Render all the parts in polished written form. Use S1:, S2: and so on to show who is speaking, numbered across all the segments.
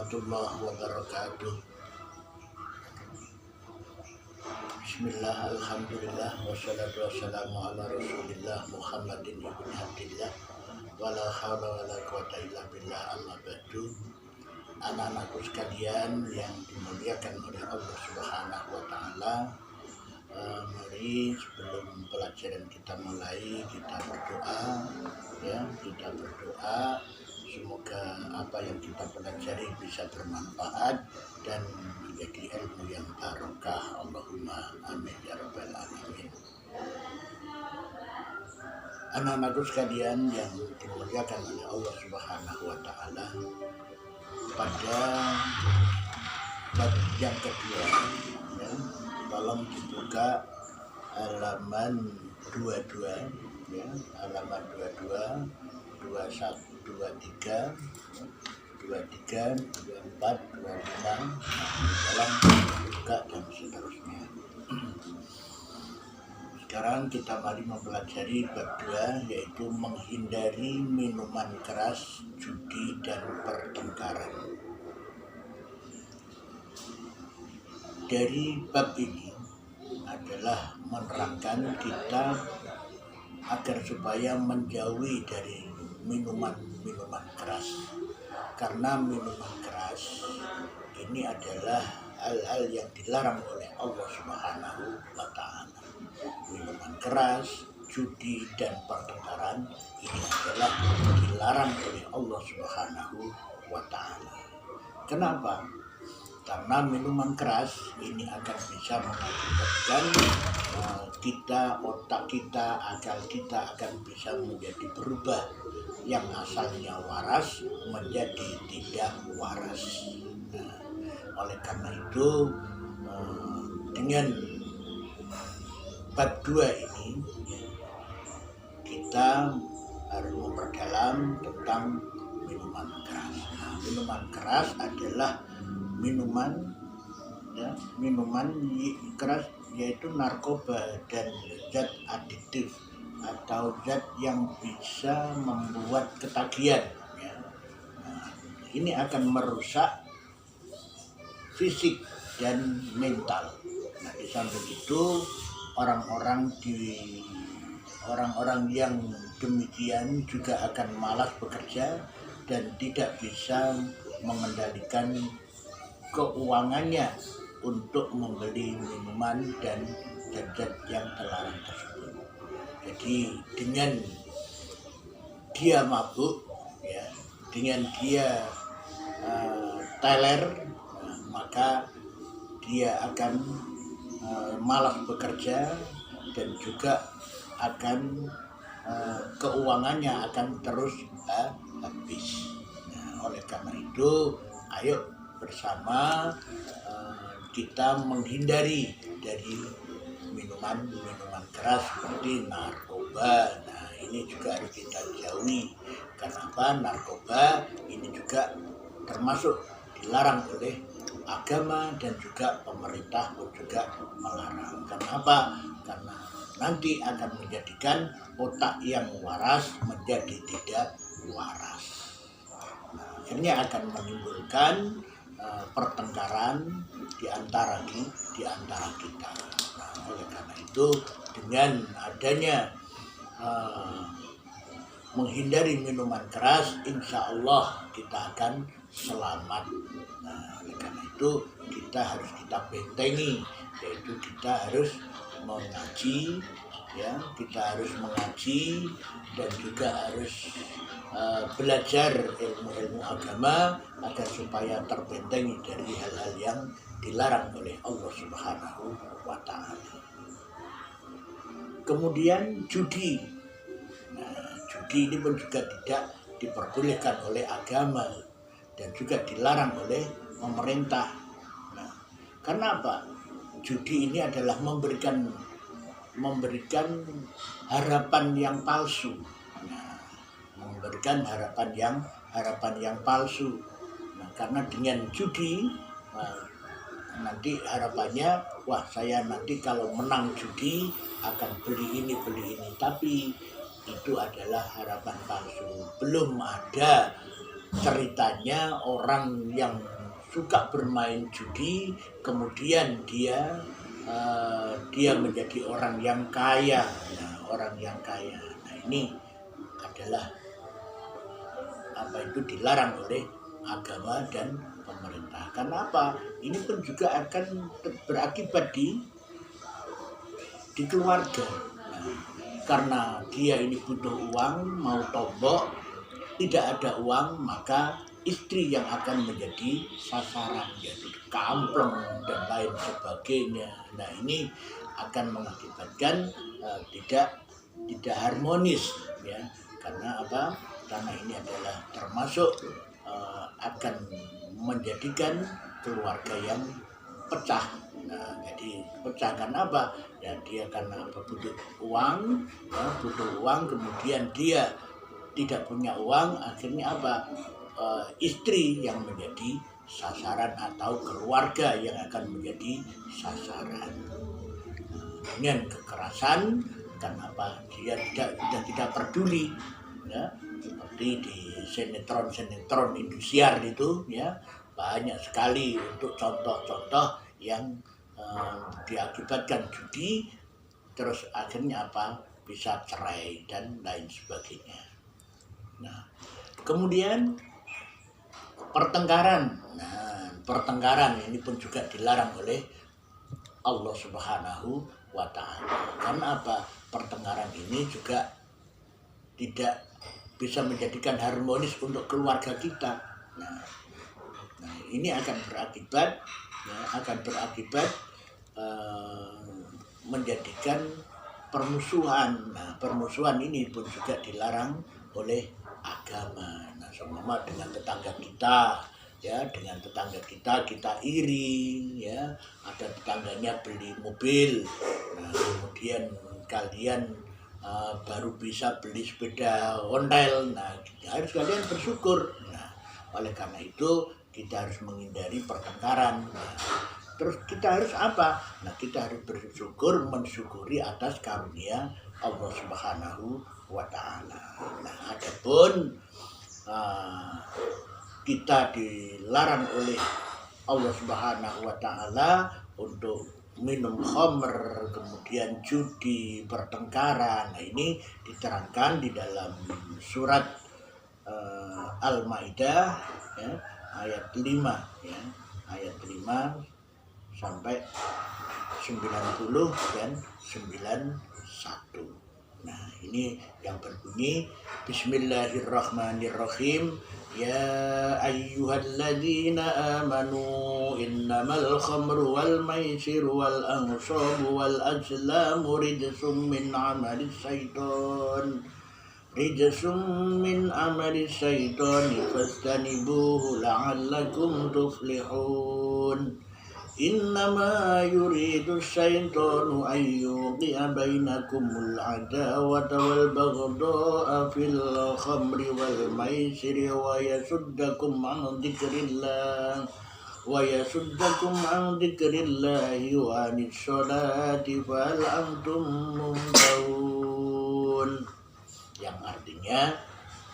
S1: warahmatullahi wabarakatuh. Bismillah, alhamdulillah, wassalatu wassalamu ala rasulillah Muhammadin ibn Abdillah, wala hawla wala quwata illa billah, amma ba'du. Anak-anakku sekalian yang dimuliakan oleh Allah Subhanahu wa Ta'ala, mari sebelum pelajaran kita mulai, kita berdoa, kita berdoa semoga apa yang kita pelajari bisa bermanfaat dan menjadi ilmu yang barokah. Allahumma amin ya rabbal alamin. Anak-anakku sekalian yang dimuliakan oleh Allah Subhanahu wa Ta'ala, pada bab yang kedua, tolong dibuka halaman 22, halaman 22, 21, 23, 24, 25, tolong dibuka dan seterusnya. Sekarang kita mari mempelajari bab 2, yaitu menghindari minuman keras, judi, dan pertengkaran. Dari bab ini adalah menerangkan kita agar supaya menjauhi dari minuman-minuman keras. Karena minuman keras ini adalah hal-hal yang dilarang oleh Allah Subhanahu wa Ta'ala. Minuman keras, judi, dan pertengkaran ini adalah dilarang oleh Allah Subhanahu wa Ta'ala. Kenapa? Karena minuman keras ini akan bisa mengakibatkan otak kita, akal kita akan bisa menjadi berubah, yang asalnya waras menjadi tidak waras. Oleh karena itu, dengan bab 2 ini kita harus memperdalam tentang minuman keras. Minuman keras adalah minuman keras, yaitu narkoba dan zat adiktif atau zat yang bisa membuat ketagihan. Ini akan merusak fisik dan mental. Di samping itu, orang-orang yang demikian juga akan malas bekerja dan tidak bisa mengendalikan keuangannya untuk membeli minuman dan zat-zat yang terlarang tersebut. Jadi dengan dia mabuk, dengan dia teler, maka dia akan malas bekerja dan juga akan keuangannya akan terus habis. Oleh karena itu, ayo bersama kita menghindari dari minuman keras seperti narkoba. Ini juga harus kita jauhi. Kenapa? Narkoba ini juga termasuk dilarang oleh agama dan juga pemerintah pun juga melarang. Kenapa? Karena nanti akan menjadikan otak yang waras menjadi tidak waras. Akhirnya akan menimbulkan pertengkaran di antara kita. Oleh karena itu, dengan adanya menghindari minuman keras, insya Allah kita akan selamat. Oleh karena itu, kita harus kita bentengi, yaitu kita harus mengaji, kita harus mengaji dan juga harus belajar ilmu-ilmu agama agar supaya terbentengi dari hal-hal yang dilarang oleh Allah Subhanahu wa Ta'ala. Kemudian judi. Judi ini pun juga tidak diperbolehkan oleh agama dan juga dilarang oleh pemerintah. Kenapa? Judi ini adalah memberikan harapan yang palsu. Memberikan harapan yang palsu. Karena dengan judi nanti harapannya, wah saya nanti kalau menang judi akan beli ini. Tapi itu adalah harapan palsu. Belum ada ceritanya orang yang suka bermain judi, kemudian dia menjadi orang yang kaya. Nah, orang yang kaya. Nah, ini adalah itu dilarang oleh agama dan pemerintah. Karena apa? Ini pun juga akan berakibat di keluarga. Nah, karena dia ini butuh uang, mau tombok, tidak ada uang, maka istri yang akan menjadi sasaran, yaitu kampleng dan lain sebagainya. Nah, ini akan mengakibatkan tidak harmonis, ya. Karena apa? Karena ini adalah termasuk akan menjadikan keluarga yang pecah. Nah, jadi pecah karena apa? Ya, dia karena butuh uang, ya, kemudian dia tidak punya uang, akhirnya apa? Istri yang menjadi sasaran atau keluarga yang akan menjadi sasaran dengan kekerasan. Karena apa? Dia tidak peduli, ya, seperti di sinetron Indosiar itu, ya, banyak sekali untuk contoh-contoh yang diakibatkan judi, terus akhirnya apa? Bisa cerai dan lain sebagainya. Nah, kemudian pertengkaran. Nah, pertengkaran ini pun juga dilarang oleh Allah Subhanahu wa Ta'ala. Karena apa? Pertengkaran ini juga tidak bisa menjadikan harmonis untuk keluarga kita. Nah, ini akan berakibat menjadikan permusuhan. Nah, permusuhan ini pun juga dilarang oleh agama. Nah, sama dengan tetangga kita, ya, dengan tetangga kita iri, ya, ada tetangganya beli mobil, nah, kemudian kalian baru bisa beli sepeda ontel. Nah, harus kalian bersyukur. Nah, oleh karena itu kita harus menghindari pertengkaran. Nah, terus kita harus apa? Nah, kita harus mensyukuri atas karunia Allah Subhanahu wa Ta'ala. Nah, adapun kita dilarang oleh Allah Subhanahu wa Ta'ala untuk minum khamr, kemudian judi, pertengkaran. Nah, ini diterangkan di dalam surat Al-Maidah, ya, ayat 5, ya, ayat 5 sampai 90 dan 91. Nah, ini yang berbunyi Bismillahirrahmanirrahim. Ya ayyuhalladzina amanu innamal khamru wal maisiru wal ansabu wal azlamu rijsum min amalis syaitani fastanibuhu la'allakum tuflihun. Innama yuridu syaitanu an yuqi'a bainakumul adawata wal baghdha'a fil khamri wal maisiri wa yasuddakum an dzikrillahi wa anis sholati fahal antum muntahun. Yang artinya,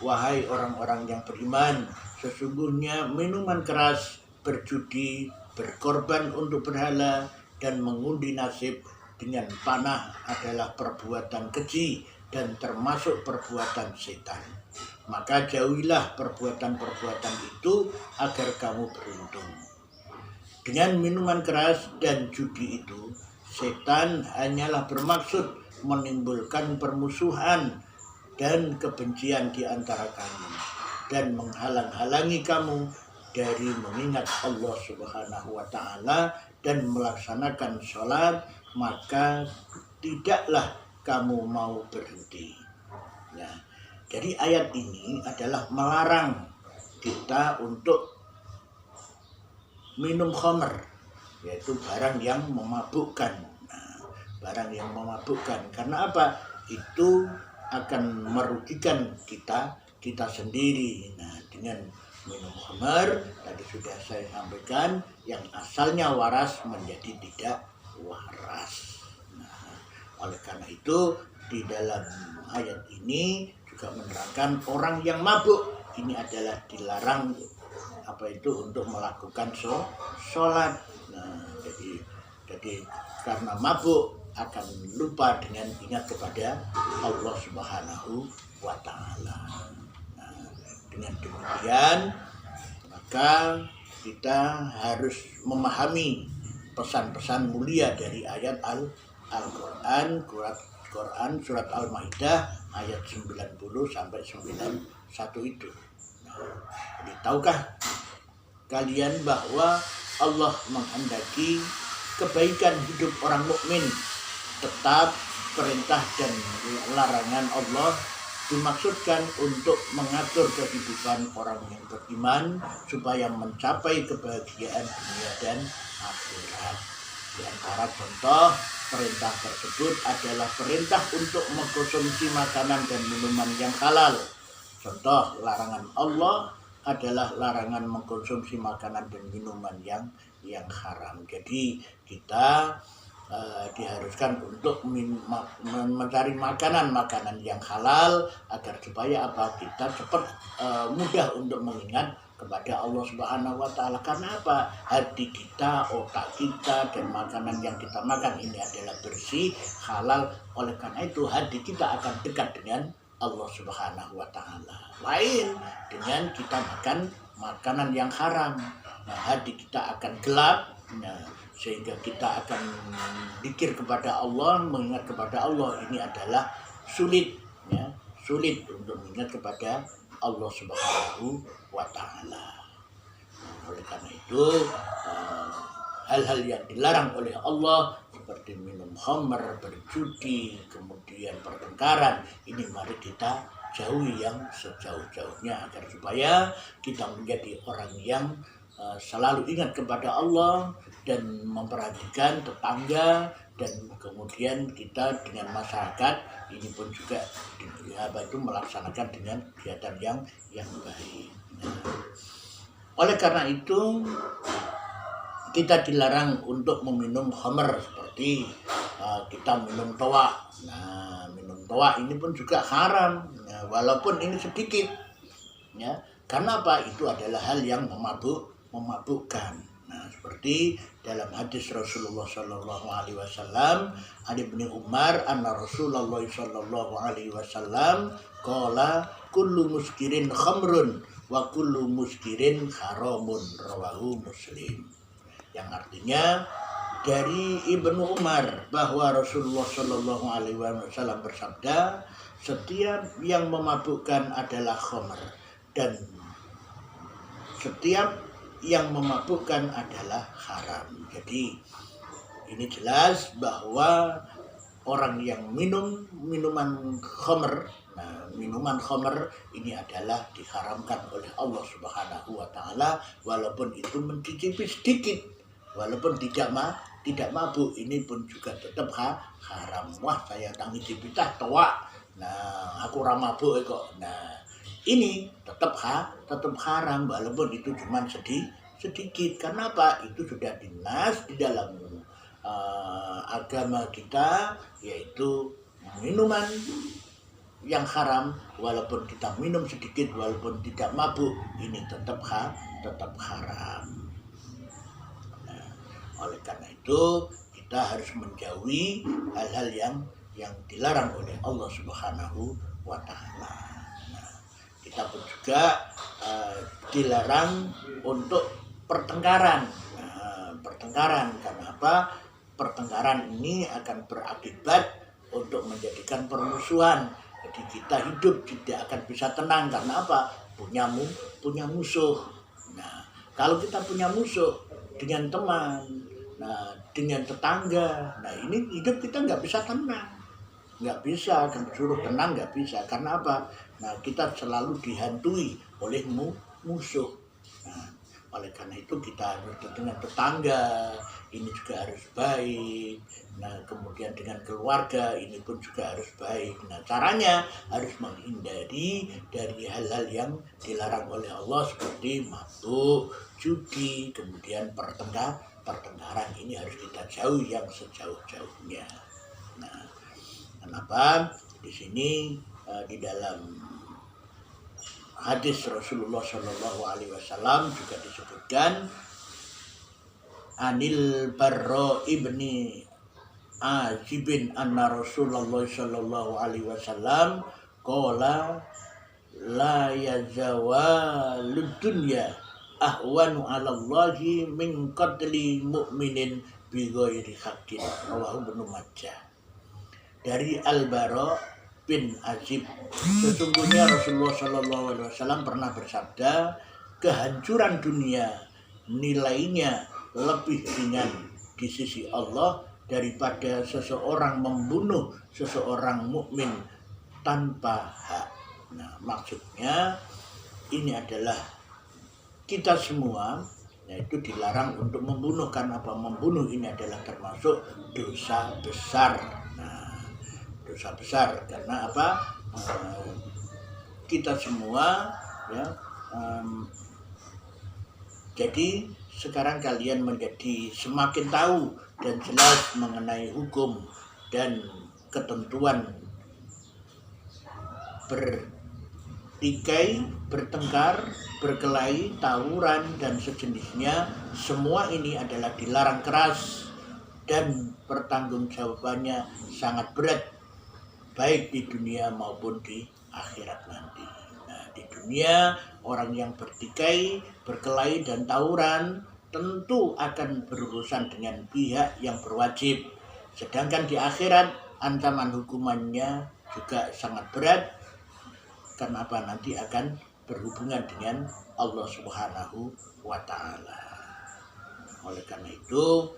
S1: wahai orang-orang yang beriman, sesungguhnya minuman keras, berjudi, berkorban untuk berhala, dan mengundi nasib dengan panah adalah perbuatan keji dan termasuk perbuatan setan. Maka jauhilah perbuatan-perbuatan itu agar kamu beruntung. Dengan minuman keras dan judi itu, setan hanyalah bermaksud menimbulkan permusuhan dan kebencian di antara kamu dan menghalang-halangi kamu dari mengingat Allah Subhanahu wa Ta'ala dan melaksanakan sholat, maka tidaklah kamu mau berhenti. Nah, jadi ayat ini adalah melarang kita untuk minum khamr, yaitu barang yang memabukkan. Nah, barang yang memabukkan. Karena apa? Itu akan merugikan kita sendiri. Nah, dengan minum khamr, tadi sudah saya sampaikan, yang asalnya waras menjadi tidak waras. Nah, oleh karena itu di dalam ayat ini juga menerangkan orang yang mabuk ini adalah dilarang untuk melakukan sholat. Nah, jadi karena mabuk akan lupa dengan ingat kepada Allah Subhanahu wa Ta'ala. Nah, dengan demikian maka kita harus memahami pesan-pesan mulia dari ayat Al-Quran surat Al-Maidah ayat 90 sampai 91 itu. Jadi tahukah kalian bahwa Allah menghendaki kebaikan hidup orang mukmin? Tetap perintah dan larangan Allah dimaksudkan untuk mengatur kehidupan orang yang beriman supaya mencapai kebahagiaan dunia dan akhirat. Di antara contoh perintah tersebut adalah perintah untuk mengkonsumsi makanan dan minuman yang halal. Contoh larangan Allah adalah larangan mengkonsumsi makanan dan minuman yang haram. Jadi kita diharuskan untuk mencari makanan yang halal agar supaya kita cepat mudah untuk mengingat kepada Allah Subhanahu wa Ta'ala. Karena apa? Hati kita, otak kita, dan makanan yang kita makan ini adalah bersih, halal. Oleh karena itu hati kita akan dekat dengan Allah Subhanahu wa Ta'ala. Lain dengan kita makan makanan yang haram. Nah, hati kita akan gelap. Sehingga kita akan zikir kepada Allah, mengingat kepada Allah ini adalah sulit untuk mengingat kepada Allah Subhanahu wa Ta'ala. Oleh karena itu hal-hal yang dilarang oleh Allah seperti minum khamr, berjudi, kemudian pertengkaran, ini mari kita jauhi yang sejauh-jauhnya agar supaya kita menjadi orang yang selalu ingat kepada Allah dan memperhatikan tetangga, dan kemudian kita dengan masyarakat ini pun juga melaksanakan dengan kegiatan yang baik. Oleh karena itu kita dilarang untuk meminum khamr seperti kita minum toa. Nah, minum toa ini pun juga haram, walaupun ini sedikit. Karena apa? Itu adalah hal yang memabukkan. Nah, seperti dalam hadis Rasulullah Sallallahu Alaihi Wasallam, Ali bin Umar, anna Rasulullah Sallallahu Alaihi Wasallam, qala kullu muskirin khamrun wa kullu muskirin haramun, rawahu Muslim. Yang artinya dari Ibnu Umar bahwa Rasulullah Sallallahu Alaihi Wasallam bersabda, setiap yang memabukkan adalah khamr dan setiap yang memabukkan adalah haram. Jadi ini jelas bahwa orang yang minum minuman khamr, minuman khamr ini adalah diharamkan oleh Allah Subhanahu wa Ta'ala, walaupun itu mencicipi sedikit, walaupun tidak mabuk, ini pun juga tetap haram. Wah, saya tangi cipitah toa, nah aku ramabuk kok. Nah, ini tetap haram walaupun itu cuma sedikit. Karena apa? Itu sudah dinas di dalam agama kita, yaitu minuman yang haram walaupun kita minum sedikit, walaupun tidak mabuk, ini tetap haram. Nah, oleh karena itu kita harus menjauhi hal-hal yang dilarang oleh Allah Subhanahu wa Ta'ala. Kita pun juga dilarang untuk pertengkaran. Pertengkaran karena apa? Pertengkaran ini akan berakibat untuk menjadikan permusuhan. Jadi kita hidup tidak akan bisa tenang karena apa? Punya musuh. Nah, kalau kita punya musuh dengan teman, dengan tetangga, ini hidup kita nggak bisa tenang. Nggak bisa, kan suruh tenang nggak bisa. Karena apa? Nah, kita selalu dihantui oleh musuh. Nah, oleh karena itu kita harus dengan tetangga ini juga harus baik. Nah, kemudian dengan keluarga ini pun juga harus baik. Nah, caranya harus menghindari dari hal-hal yang dilarang oleh Allah seperti mabuk, judi, kemudian pertengkaran ini harus kita jauhi yang sejauh-jauhnya. Nah, kenapa? Di sini di dalam hadis Rasulullah Shallallahu Alaihi Wasallam juga disebutkan Anil Barra ibni Azibin anna Rasulullah Shallallahu Alaihi Wasallam qala la yazawalud dunya ahwanu 'ala Allahi min qatli mu'minin bi ghairi haqqin. Rawahu Ibnu Majah. Dari Al-Bara bin Azib, sesungguhnya Rasulullah Shallallahu Alaihi Wasallam pernah bersabda, kehancuran dunia nilainya lebih ringan di sisi Allah daripada seseorang membunuh seseorang mukmin tanpa hak. Nah, maksudnya ini adalah kita semua yaitu dilarang untuk membunuh, karena apa? Membunuh ini adalah termasuk dosa besar. Nah, dosa besar karena apa? Kita semua ya. Jadi sekarang kalian menjadi semakin tahu dan jelas mengenai hukum dan ketentuan bertikai, bertengkar, berkelahi, tawuran dan sejenisnya. Semua ini adalah dilarang keras dan pertanggungjawabannya sangat berat, baik di dunia maupun di akhirat nanti. Nah, di dunia orang yang bertikai, berkelahi dan tawuran tentu akan berurusan dengan pihak yang berwajib. Sedangkan di akhirat ancaman hukumannya juga sangat berat, karena apa? Nanti akan berhubungan dengan Allah Subhanahu wa Ta'ala. Oleh karena itu,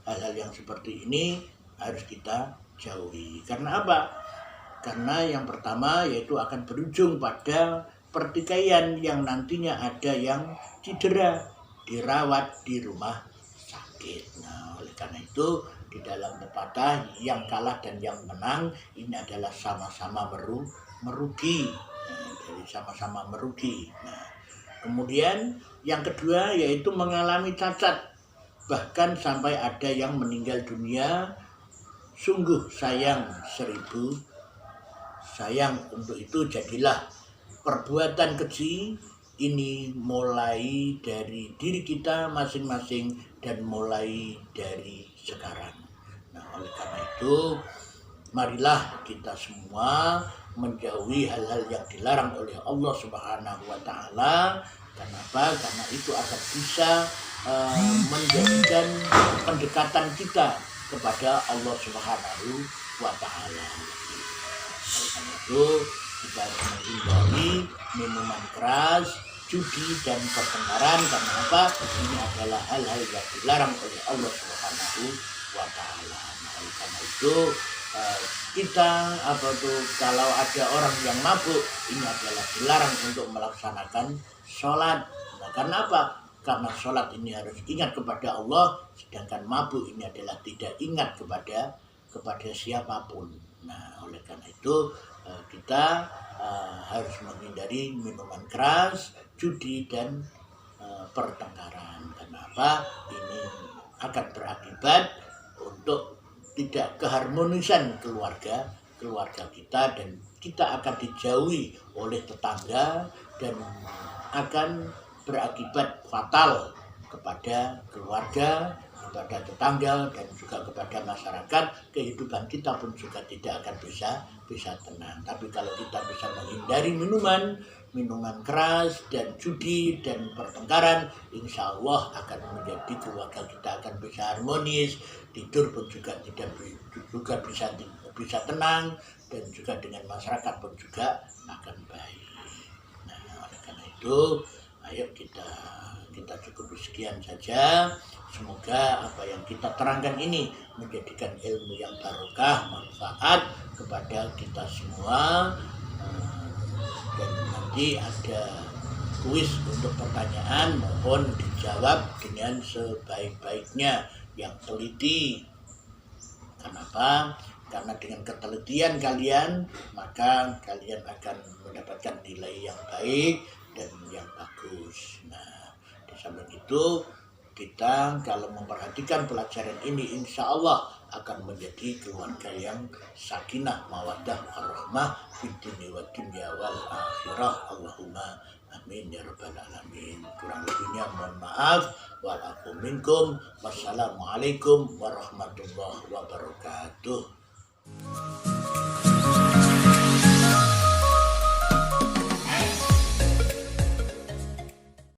S1: hal-hal yang seperti ini harus kita jauhi. Karena apa? Karena yang pertama yaitu akan berujung pada pertikaian yang nantinya ada yang cedera, dirawat di rumah sakit. Nah, oleh karena itu di dalam pepatah yang kalah dan yang menang ini adalah sama-sama merugi. Nah, jadi sama-sama merugi. Nah, kemudian yang kedua yaitu mengalami cacat, bahkan sampai ada yang meninggal dunia. Sungguh sayang 1000 sayang. Untuk itu jadilah perbuatan keji ini mulai dari diri kita masing-masing dan mulai dari sekarang. Nah, oleh karena itu marilah kita semua menjauhi hal-hal yang dilarang oleh Allah Subhanahu wa Ta'ala. Kenapa? Karena itu akan bisa menjadikan pendekatan kita kepada Allah Subhanahu wa Ta'ala. Oleh karena itu kita harus menghindari minuman keras, judi dan pertengkaran. Karena apa? Ini adalah hal-hal yang dilarang oleh Allah Subhanahu wa Ta'ala. Nah, oleh karena itu kita kalau ada orang yang mabuk, ini adalah dilarang untuk melaksanakan sholat. Nah, karena apa? Karena sholat ini harus ingat kepada Allah, sedangkan mabuk ini adalah tidak ingat kepada siapapun. Nah, oleh karena itu kita harus menghindari minuman keras, judi dan pertengkaran. Kenapa? Ini akan berakibat untuk tidak keharmonisan keluarga kita, dan kita akan dijauhi oleh tetangga dan akan berakibat fatal kepada keluarga, kepada tetangga dan juga kepada masyarakat. Kehidupan kita pun juga tidak akan bisa tenang. Tapi kalau kita bisa menghindari minuman keras dan judi dan pertengkaran, insya Allah akan menjadi keluarga kita akan bisa harmonis, tidur pun juga bisa tenang, dan juga dengan masyarakat pun juga akan baik. Nah, oleh karena itu ayo kita cukup sekian saja. Semoga apa yang kita terangkan ini menjadikan ilmu yang barokah, manfaat kepada kita semua. Dan nanti ada kuis untuk pertanyaan, mohon dijawab dengan sebaik-baiknya, yang teliti. Kenapa? Karena dengan ketelitian kalian, maka kalian akan mendapatkan nilai yang baik dan yang bagus. Nah, di samping itu kita kalau memperhatikan pelajaran ini insya Allah akan menjadi keluarga yang sakinah mawaddah warahmah fid dunya wa dunya wal akhirah. Allahumma amin ya rabbal alamin. Kurang lebihnya mohon maaf. Walafu minkum. Wassalamualaikum warahmatullahi wabarakatuh.